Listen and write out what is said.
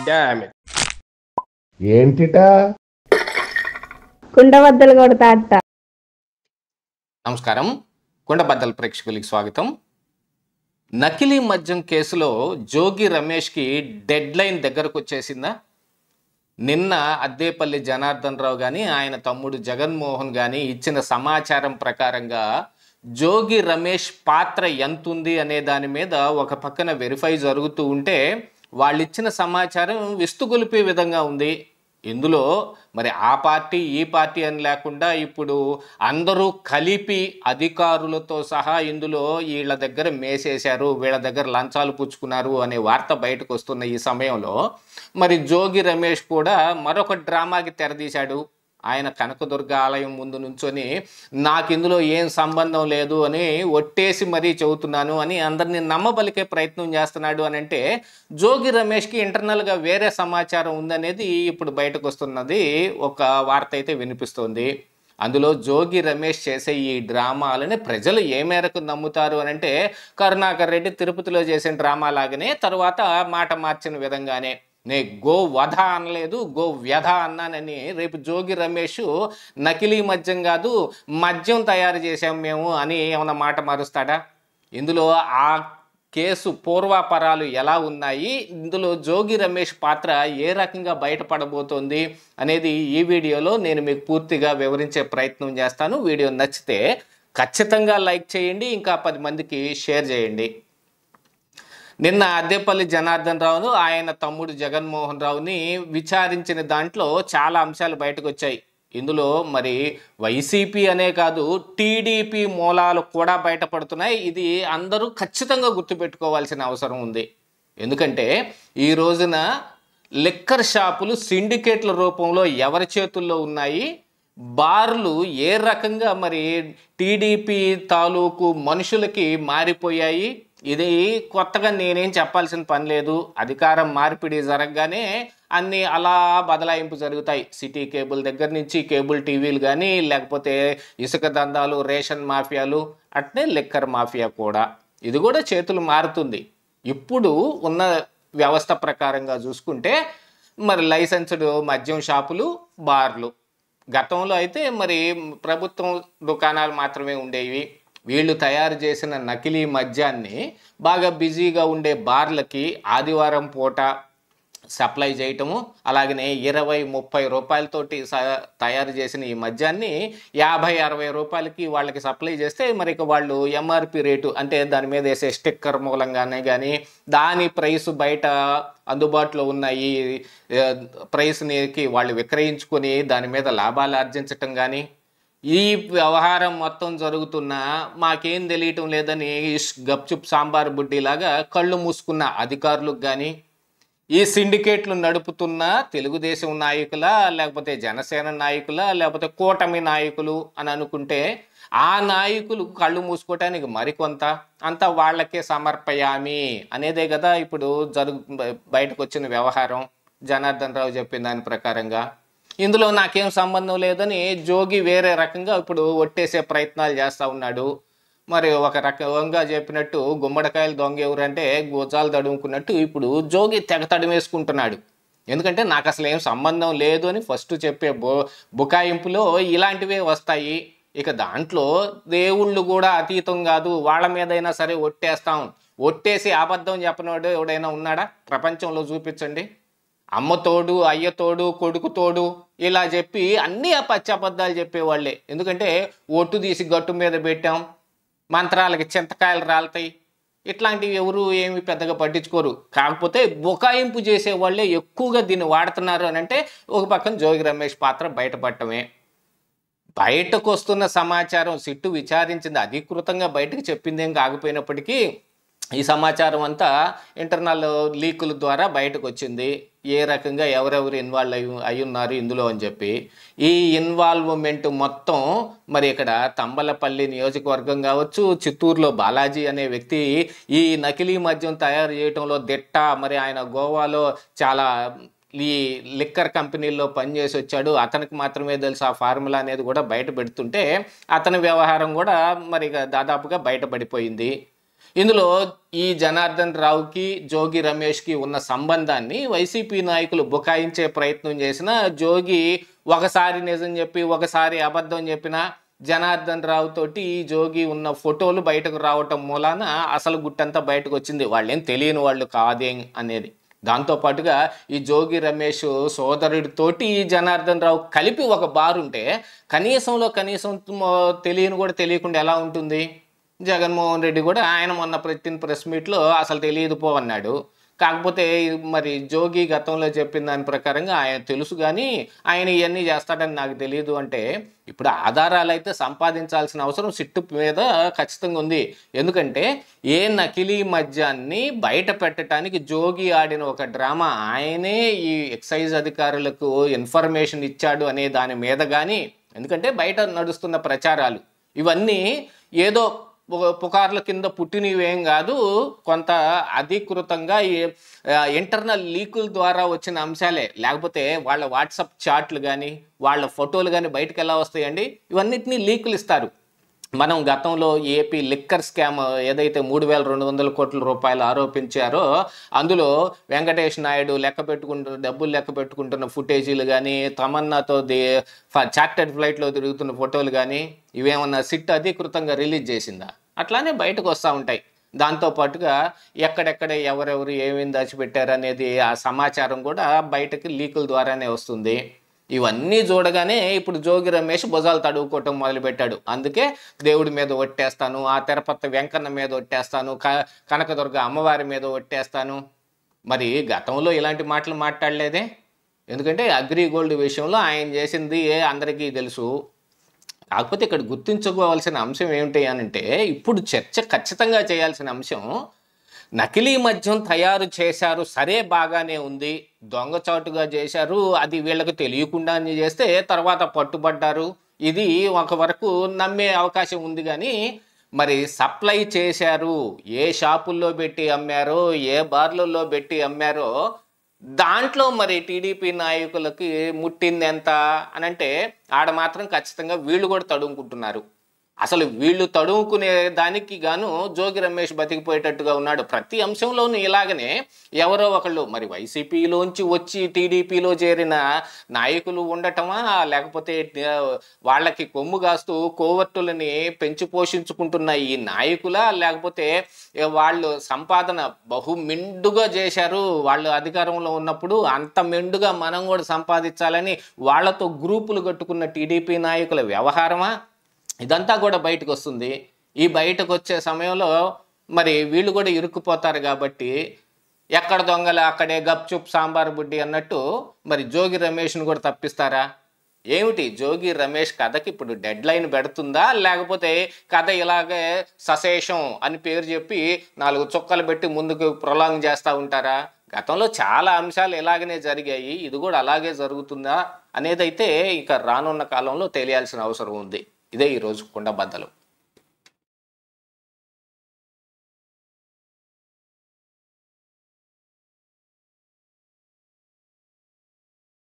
Damn it. ఏంటిటా కుండబద్దలు కొడతా అట్ట. నమస్కారం, కుండబద్దల ప్రేక్షకులకి స్వాగతం. నకిలీ మద్యం కేసులో జోగి రమేష్కి డెడ్ లైన్ దగ్గరకు వచ్చేసిందా? నిన్న అద్దేపల్లి జనార్దన్ రావు కానీ ఆయన తమ్ముడు జగన్మోహన్ కానీ ఇచ్చిన సమాచారం ప్రకారంగా జోగి రమేష్ పాత్ర ఎంతుంది అనే దాని మీద ఒక పక్కన వెరిఫై జరుగుతూ ఉంటే వాళ్ళు ఇచ్చిన సమాచారం విస్తుగొలిపే విధంగా ఉంది. ఇందులో మరి ఆ పార్టీ ఈ పార్టీ అని లేకుండా ఇప్పుడు అందరూ కలిపి అధికారులతో సహా ఇందులో వీళ్ళ దగ్గర మేసేశారు, వీళ్ళ దగ్గర లంచాలు పుచ్చుకున్నారు అనే వార్త బయటకు వస్తున్న ఈ సమయంలో మరి జోగి రమేష్ కూడా మరొక డ్రామాకి తెరదీశాడు. ఆయన కనకదుర్గ ఆలయం ముందు నుంచొని నాకు ఇందులో ఏం సంబంధం లేదు అని ఒట్టేసి మరీ చెబుతున్నాను అని అందరినీ నమ్మబలికే ప్రయత్నం చేస్తున్నాడు అని అంటే జోగి రమేష్కి ఇంటర్నల్గా వేరే సమాచారం ఉందనేది ఇప్పుడు బయటకు వస్తున్నది ఒక వార్త అయితే వినిపిస్తోంది. అందులో జోగి రమేష్ చేసే ఈ డ్రామాలని ప్రజలు ఏ మేరకు నమ్ముతారు అని అంటే కరుణాకర్ రెడ్డి తిరుపతిలో చేసిన డ్రామా లాగానే తర్వాత మాట మార్చిన విధంగానే నే గో వధ అనలేదు, గో వ్యధ అన్నానని రేపు జోగి రమేష్ నకిలీ మద్యం కాదు మద్యం తయారు చేసాం మేము అని ఏమన్నా మాట మారుస్తాడా? ఇందులో ఆ కేసు పూర్వాపరాలు ఎలా ఉన్నాయి, ఇందులో జోగి రమేష్ పాత్ర ఏ రకంగా బయటపడబోతోంది అనేది ఈ వీడియోలో నేను మీకు పూర్తిగా వివరించే ప్రయత్నం చేస్తాను. వీడియో నచ్చితే ఖచ్చితంగా లైక్ చేయండి, ఇంకా 10 మందికి షేర్ చేయండి. నిన్న అద్దేపల్లి జనార్దన్ రావును ఆయన తమ్ముడు జగన్మోహన్ రావుని విచారించిన దాంట్లో చాలా అంశాలు బయటకు వచ్చాయి. ఇందులో మరి వైసీపీ అనే కాదు టీడీపీ మూలాలు కూడా బయటపడుతున్నాయి. ఇది అందరూ ఖచ్చితంగా గుర్తుపెట్టుకోవాల్సిన అవసరం ఉంది. ఎందుకంటే ఈ రోజున లిక్కర్ షాపులు సిండికేట్ల రూపంలో ఎవరి చేతుల్లో ఉన్నాయి, బార్లు ఏ రకంగా మరి టీడీపీ తాలూకు మనుషులకి మారిపోయాయి. ఇది కొత్తగా నేనేం చెప్పాల్సిన పని లేదు. అధికారం మార్పిడి జరగగానే అన్నీ అలా బదలాయింపు జరుగుతాయి. సిటీ కేబుల్ దగ్గర నుంచి కేబుల్ టీవీలు కానీ లేకపోతే ఇసుక దందాలు, రేషన్ మాఫియాలు, అట్నే లిక్కర్ మాఫియా కూడా ఇది కూడా చేతులు మారుతుంది. ఇప్పుడు ఉన్న వ్యవస్థ ప్రకారంగా చూసుకుంటే మరి లైసెన్స్డ్ మద్యం షాపులు, బార్లు, గతంలో అయితే మరి ప్రభుత్వం దుకాణాలు మాత్రమే ఉండేవి. వీళ్ళు తయారు చేసిన నకిలీ మద్యాన్ని బాగా బిజీగా ఉండే బార్లకి ఆదివారం పూట సప్లై చేయటము, అలాగనే 20-30 రూపాయలతోటి తయారు చేసిన ఈ మద్యాన్ని 50-60 రూపాయలకి వాళ్ళకి సప్లై చేస్తే మరి ఇక వాళ్ళు ఎంఆర్పి రేటు అంటే దాని మీద వేసే స్టిక్కర్ మూలంగానే కానీ దాని ప్రైస్ బయట అందుబాటులో ఉన్న ఈ ప్రైస్కి వాళ్ళు విక్రయించుకొని దాని మీద లాభాలు ఆర్జించటం కానీ ఈ వ్యవహారం మొత్తం జరుగుతున్నా మాకేం తెలియటం లేదని గప్చుప్ సాంబార్ బుడ్డిలాగా కళ్ళు మూసుకున్న అధికారులకు కానీ ఈ సిండికేట్లు నడుపుతున్న తెలుగుదేశం నాయకులా లేకపోతే జనసేన నాయకులా లేకపోతే కూటమి నాయకులు అని అనుకుంటే ఆ నాయకులు కళ్ళు మూసుకోవటానికి మరికొంత అంతా వాళ్ళకే సమర్పయామి అనేదే కదా ఇప్పుడు బయటకు వచ్చిన వ్యవహారం. జనార్దన్ రావు చెప్పిన దాని ప్రకారంగా ఇందులో నాకేం సంబంధం లేదని జోగి వేరే రకంగా ఇప్పుడు ఒట్టేసే ప్రయత్నాలు చేస్తూ ఉన్నాడు. మరి ఒక రకంగా చెప్పినట్టు గుమ్మడికాయలు దొంగ ఎవరంటే గోజాలు తడుముకున్నట్టు ఇప్పుడు జోగి తెగ తడిమేసుకుంటున్నాడు. ఎందుకంటే నాకు అసలు ఏం సంబంధం లేదు అని ఫస్ట్ చెప్పే బుకాయింపులో ఇలాంటివే వస్తాయి. ఇక దాంట్లో దేవుళ్ళు కూడా అతీతం కాదు, వాళ్ళ మీదైనా సరే ఒట్టేస్తాం. ఒట్టేసి అబద్ధం చెప్పినోడు ఎవడైనా ఉన్నాడా ప్రపంచంలో? చూపించండి. అమ్మతోడు, అయ్యతోడు, కొడుకుతోడు ఇలా చెప్పి అన్నీ ఆ పచ్చబద్ధాలు చెప్పేవాళ్ళే. ఎందుకంటే ఒట్టు తీసి గట్టు మీద పెట్టాం, మంత్రాలకి చింతకాయలు రాలుతాయి, ఇట్లాంటివి ఎవరు ఏమి పెద్దగా పట్టించుకోరు. కాకపోతే బుకాయింపు చేసేవాళ్ళే ఎక్కువగా దీన్ని వాడుతున్నారు అని అంటే ఒక పక్కన జోగి రమేష్ పాత్ర బయటపడటమే. బయటకు వస్తున్న సమాచారం సిట్టు విచారించింది, అధికృతంగా బయటకు చెప్పిందేం కాకపోయినప్పటికీ ఈ సమాచారం అంతా ఇంటర్నల్ లీకుల ద్వారా బయటకు వచ్చింది. ఏ రకంగా ఎవరెవరు ఇన్వాల్వ్ అయి ఉన్నారు ఇందులో అని చెప్పి ఈ ఇన్వాల్వ్మెంట్ మొత్తం మరి ఇక్కడ తంబలపల్లి నియోజకవర్గం కావచ్చు, చిత్తూరులో బాలాజీ అనే వ్యక్తి ఈ నకిలీ మద్యం తయారు చేయడంలో దిట్ట. మరి ఆయన గోవాలో చాలా ఈ లిక్కర్ కంపెనీల్లో పనిచేసి వచ్చాడు, అతనికి మాత్రమే తెలుసు ఆ ఫార్ములా అనేది కూడా బయట పెడుతుంటే అతని వ్యవహారం కూడా మరి దాదాపుగా బయటపడిపోయింది. ఇందులో ఈ జనార్దన్ రావుకి జోగి రమేష్కి ఉన్న సంబంధాన్ని వైసీపీ నాయకులు బుకాయించే ప్రయత్నం చేసిన జోగి ఒకసారి నిజం చెప్పి ఒకసారి అబద్ధం చెప్పిన జనార్దన్ రావు తోటి ఈ జోగి ఉన్న ఫోటోలు బయటకు రావటం మూలాన అసలు గుట్టంతా బయటకు వచ్చింది. వాళ్ళేం తెలియని వాళ్ళు కాదేం అనేది. దాంతోపాటుగా ఈ జోగి రమేష్ సోదరుడితోటి ఈ జనార్దన్ రావు కలిపి ఒక బార్ ఉంటే కనీసం తెలియని కూడా తెలియకుండా ఎలా ఉంటుంది? జగన్మోహన్ రెడ్డి కూడా ఆయన మొన్న పెట్టిన ప్రెస్ మీట్లో అసలు తెలియదు పో అన్నాడు. కాకపోతే మరి జోగి గతంలో చెప్పిన దాని ప్రకారంగా ఆయన తెలుసు, కానీ ఆయన ఇవన్నీ చేస్తాడని నాకు తెలియదు అంటే ఇప్పుడు ఆధారాలు అయితే సంపాదించాల్సిన అవసరం సిట్టు మీద ఖచ్చితంగా ఉంది. ఎందుకంటే ఏ నకిలీ మద్యాన్ని బయట పెట్టడానికి జోగి ఆడిన ఒక డ్రామా, ఆయనే ఈ ఎక్సైజ్ అధికారులకు ఇన్ఫర్మేషన్ ఇచ్చాడు అనే దాని మీద కానీ, ఎందుకంటే బయట నడుస్తున్న ప్రచారాలు ఇవన్నీ ఏదో పుకార్ల కింద పుట్టినవేం కాదు, కొంత అధికృతంగా ఇంటర్నల్ లీకుల ద్వారా వచ్చిన అంశాలే. లేకపోతే వాళ్ళ వాట్సాప్ చాట్లు కానీ వాళ్ళ ఫోటోలు కానీ బయటకు ఎలా వస్తాయండి? ఇవన్నిటినీ లీకులు ఇస్తారు. మనం గతంలో ఏపీ లిక్కర్ స్కామ్ ఏదైతే 3,200 కోట్ల రూపాయలు ఆరోపించారో అందులో వెంకటేష్ నాయుడు డబ్బులు లెక్క పెట్టుకుంటున్న ఫుటేజీలు కానీ, తమన్నాతో చార్టెడ్ ఫ్లైట్లో తిరుగుతున్న ఫోటోలు కానీ ఇవేమన్నా సిట్ అధికృతంగా రిలీజ్ చేసిందా? అట్లానే బయటకు వస్తూ ఉంటాయి. దాంతోపాటుగా ఎక్కడెక్కడ ఎవరెవరు ఏమేమి దాచిపెట్టారు అనేది ఆ సమాచారం కూడా బయటకి లీకుల ద్వారానే వస్తుంది. ఇవన్నీ చూడగానే ఇప్పుడు జోగి రమేష్ భుజాలు తడువుకోవటం మొదలుపెట్టాడు. అందుకే దేవుడి మీద ఒట్టేస్తాను, ఆ తిరుపతి వెంకన్న మీద ఒట్టేస్తాను, కనకదుర్గ అమ్మవారి మీద ఒట్టేస్తాను. మరి గతంలో ఇలాంటి మాటలు మాట్లాడలేదే? ఎందుకంటే అగ్రిగోల్డ్ విషయంలో ఆయన చేసింది అందరికీ తెలుసు. కాకపోతే ఇక్కడ గుర్తుంచుకోవాల్సిన అంశం ఏమిటి అనంటే, ఇప్పుడు చర్చ ఖచ్చితంగా చేయాల్సిన అంశం, నకిలీ మద్యం తయారు చేశారు, సరే బాగానే ఉంది, దొంగచాటుగా చేశారు, అది వీళ్ళకి తెలియకుండా చేస్తే తర్వాత పట్టుబడ్డారు, ఇది ఒక వరకు నమ్మే అవకాశం ఉంది. కానీ మరి సప్లై చేశారు, ఏ షాపుల్లో పెట్టి అమ్మారో, ఏ బార్లలో పెట్టి అమ్మారో, దాంట్లో మరి టీడీపీ నాయకులకి ముట్టింది ఎంత అని అంటే ఆడ మాత్రం ఖచ్చితంగా వీళ్ళు కూడా తడుముకుంటున్నారు. అసలు వీళ్ళు తడుముకునే దానికి గాను జోగి రమేష్ బతికిపోయేటట్టుగా ఉన్నాడు. ప్రతి అంశంలోనూ ఇలాగనే ఎవరో ఒకళ్ళు మరి వైసీపీలోంచి వచ్చి టీడీపీలో చేరిన నాయకులు ఉండటమా, లేకపోతే వాళ్ళకి కొమ్ము కాస్తూ కోవర్టులని పెంచి పోషించుకుంటున్న ఈ నాయకులా, లేకపోతే వాళ్ళు సంపాదన బహు మెండుగా చేశారు వాళ్ళు అధికారంలో ఉన్నప్పుడు, అంత మెండుగా మనం కూడా సంపాదించాలని వాళ్ళతో గ్రూపులు కట్టుకున్న టీడీపీ నాయకుల వ్యవహారమా? ఇదంతా కూడా బయటకు వస్తుంది. ఈ బయటకు వచ్చే సమయంలో మరి వీళ్ళు కూడా ఇరుక్కుపోతారు. కాబట్టి ఎక్కడ దొంగలు అక్కడే గప్చుప్ సాంబార్ బుడ్డి అన్నట్టు మరి జోగి రమేష్ను కూడా తప్పిస్తారా? ఏమిటి జోగి రమేష్ కథకి ఇప్పుడు డెడ్ లైన్ పెడుతుందా, లేకపోతే కథ ఇలాగే సశేషం అని పేరు చెప్పి 4 చుక్కలు పెట్టి ముందుకు ప్రొలాంగ్ చేస్తూ ఉంటారా? గతంలో చాలా అంశాలు ఇలాగనే జరిగాయి, ఇది కూడా అలాగే జరుగుతుందా అనేది అయితే ఇక రానున్న కాలంలో తెలియాల్సిన అవసరం ఉంది. ఇదే ఈరోజు కుండబద్దలు.